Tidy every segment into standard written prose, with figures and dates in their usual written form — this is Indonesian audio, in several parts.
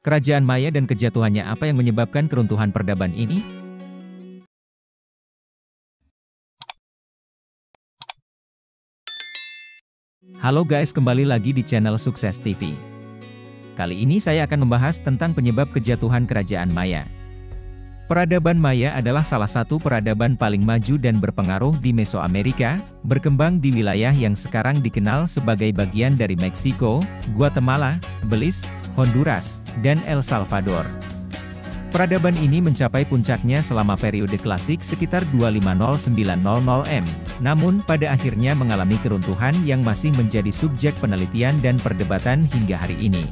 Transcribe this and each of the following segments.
Kerajaan Maya dan kejatuhannya, apa yang menyebabkan keruntuhan peradaban ini? Halo guys, kembali lagi di channel Sukses TV. Kali ini saya akan membahas tentang penyebab kejatuhan kerajaan Maya. Peradaban Maya adalah salah satu peradaban paling maju dan berpengaruh di Mesoamerika, berkembang di wilayah yang sekarang dikenal sebagai bagian dari Meksiko, Guatemala, Belize, Honduras, dan El Salvador. Peradaban ini mencapai puncaknya selama periode klasik sekitar 250-900 m, namun pada akhirnya mengalami keruntuhan yang masih menjadi subjek penelitian dan perdebatan hingga hari ini.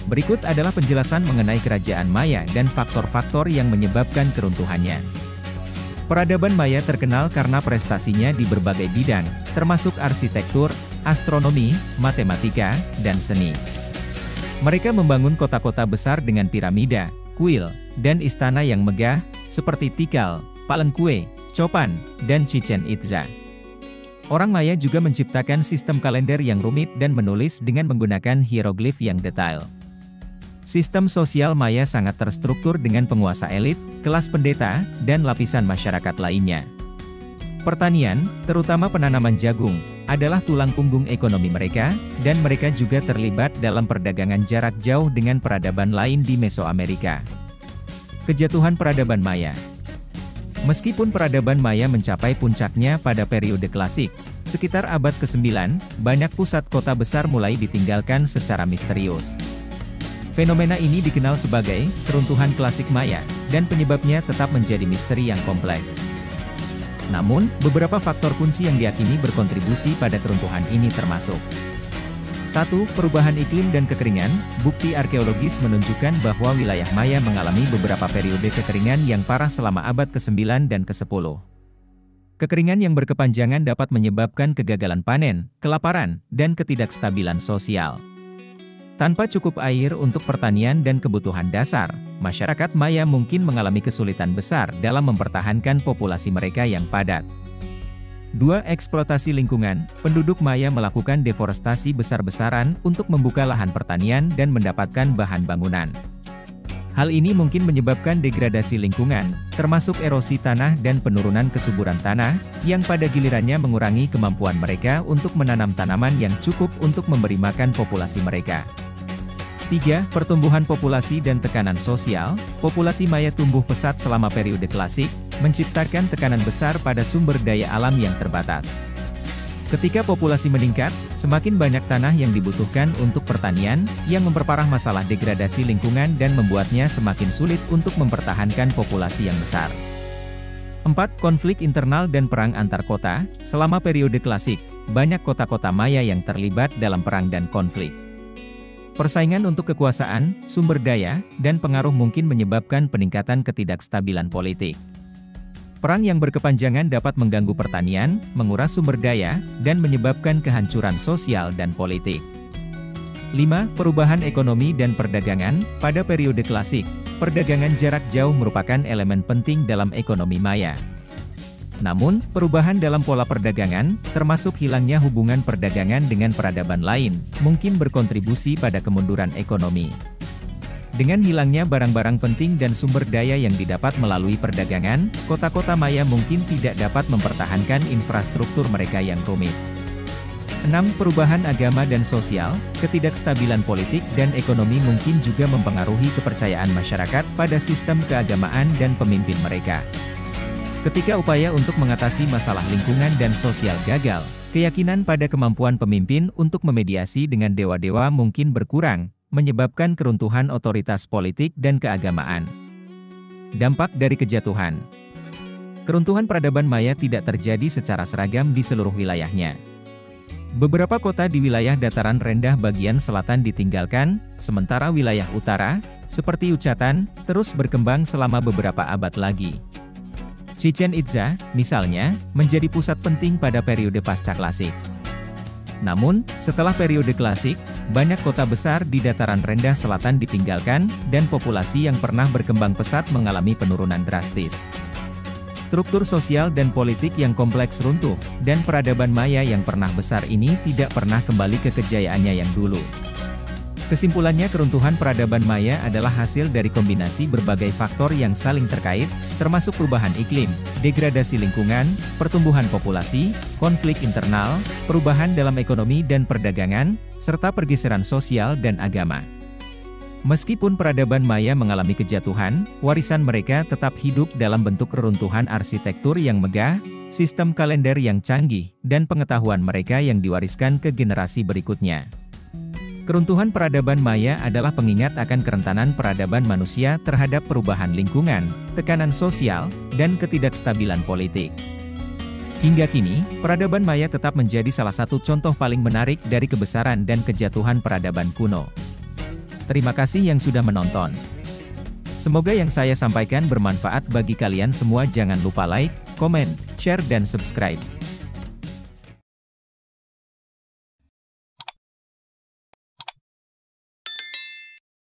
Berikut adalah penjelasan mengenai kerajaan Maya dan faktor-faktor yang menyebabkan keruntuhannya. Peradaban Maya terkenal karena prestasinya di berbagai bidang, termasuk arsitektur, astronomi, matematika, dan seni. Mereka membangun kota-kota besar dengan piramida, kuil, dan istana yang megah, seperti Tikal, Palenque, Copan, dan Chichen Itza. Orang Maya juga menciptakan sistem kalender yang rumit dan menulis dengan menggunakan hieroglif yang detail. Sistem sosial Maya sangat terstruktur dengan penguasa elit, kelas pendeta, dan lapisan masyarakat lainnya. Pertanian, terutama penanaman jagung, adalah tulang punggung ekonomi mereka, dan mereka juga terlibat dalam perdagangan jarak jauh dengan peradaban lain di Mesoamerika. Kejatuhan peradaban Maya. Meskipun peradaban Maya mencapai puncaknya pada periode klasik, sekitar abad ke-9, banyak pusat kota besar mulai ditinggalkan secara misterius. Fenomena ini dikenal sebagai keruntuhan klasik Maya, dan penyebabnya tetap menjadi misteri yang kompleks. Namun, beberapa faktor kunci yang diyakini berkontribusi pada keruntuhan ini termasuk 1. Perubahan iklim dan kekeringan. Bukti arkeologis menunjukkan bahwa wilayah Maya mengalami beberapa periode kekeringan yang parah selama abad ke-9 dan ke-10. Kekeringan yang berkepanjangan dapat menyebabkan kegagalan panen, kelaparan, dan ketidakstabilan sosial. Tanpa cukup air untuk pertanian dan kebutuhan dasar, masyarakat Maya mungkin mengalami kesulitan besar dalam mempertahankan populasi mereka yang padat. 2. Eksploitasi lingkungan. Penduduk Maya melakukan deforestasi besar-besaran untuk membuka lahan pertanian dan mendapatkan bahan bangunan. Hal ini mungkin menyebabkan degradasi lingkungan, termasuk erosi tanah dan penurunan kesuburan tanah, yang pada gilirannya mengurangi kemampuan mereka untuk menanam tanaman yang cukup untuk memberi makan populasi mereka. 3. Pertumbuhan populasi dan tekanan sosial. Populasi Maya tumbuh pesat selama periode klasik, menciptakan tekanan besar pada sumber daya alam yang terbatas. Ketika populasi meningkat, semakin banyak tanah yang dibutuhkan untuk pertanian, yang memperparah masalah degradasi lingkungan dan membuatnya semakin sulit untuk mempertahankan populasi yang besar. 4. Konflik internal dan perang antar kota. Selama periode klasik, banyak kota-kota Maya yang terlibat dalam perang dan konflik. Persaingan untuk kekuasaan, sumber daya, dan pengaruh mungkin menyebabkan peningkatan ketidakstabilan politik. Perang yang berkepanjangan dapat mengganggu pertanian, menguras sumber daya, dan menyebabkan kehancuran sosial dan politik. 5. Perubahan ekonomi dan perdagangan. Pada periode klasik, perdagangan jarak jauh merupakan elemen penting dalam ekonomi Maya. Namun, perubahan dalam pola perdagangan, termasuk hilangnya hubungan perdagangan dengan peradaban lain, mungkin berkontribusi pada kemunduran ekonomi. Dengan hilangnya barang-barang penting dan sumber daya yang didapat melalui perdagangan, kota-kota Maya mungkin tidak dapat mempertahankan infrastruktur mereka yang rumit. 6. Perubahan agama dan sosial. Ketidakstabilan politik dan ekonomi mungkin juga mempengaruhi kepercayaan masyarakat pada sistem keagamaan dan pemimpin mereka. Ketika upaya untuk mengatasi masalah lingkungan dan sosial gagal, keyakinan pada kemampuan pemimpin untuk memediasi dengan dewa-dewa mungkin berkurang, menyebabkan keruntuhan otoritas politik dan keagamaan. Dampak dari kejatuhan. Keruntuhan peradaban Maya tidak terjadi secara seragam di seluruh wilayahnya. Beberapa kota di wilayah dataran rendah bagian selatan ditinggalkan, sementara wilayah utara, seperti Yucatan, terus berkembang selama beberapa abad lagi. Chichen Itza, misalnya, menjadi pusat penting pada periode pasca klasik. Namun, setelah periode klasik, banyak kota besar di dataran rendah selatan ditinggalkan, dan populasi yang pernah berkembang pesat mengalami penurunan drastis. Struktur sosial dan politik yang kompleks runtuh, dan peradaban Maya yang pernah besar ini tidak pernah kembali ke kejayaannya yang dulu. Kesimpulannya, keruntuhan peradaban Maya adalah hasil dari kombinasi berbagai faktor yang saling terkait, termasuk perubahan iklim, degradasi lingkungan, pertumbuhan populasi, konflik internal, perubahan dalam ekonomi dan perdagangan, serta pergeseran sosial dan agama. Meskipun peradaban Maya mengalami kejatuhan, warisan mereka tetap hidup dalam bentuk reruntuhan arsitektur yang megah, sistem kalender yang canggih, dan pengetahuan mereka yang diwariskan ke generasi berikutnya. Keruntuhan peradaban Maya adalah pengingat akan kerentanan peradaban manusia terhadap perubahan lingkungan, tekanan sosial, dan ketidakstabilan politik. Hingga kini, peradaban Maya tetap menjadi salah satu contoh paling menarik dari kebesaran dan kejatuhan peradaban kuno. Terima kasih yang sudah menonton. Semoga yang saya sampaikan bermanfaat bagi kalian semua. Jangan lupa like, komen, share dan subscribe.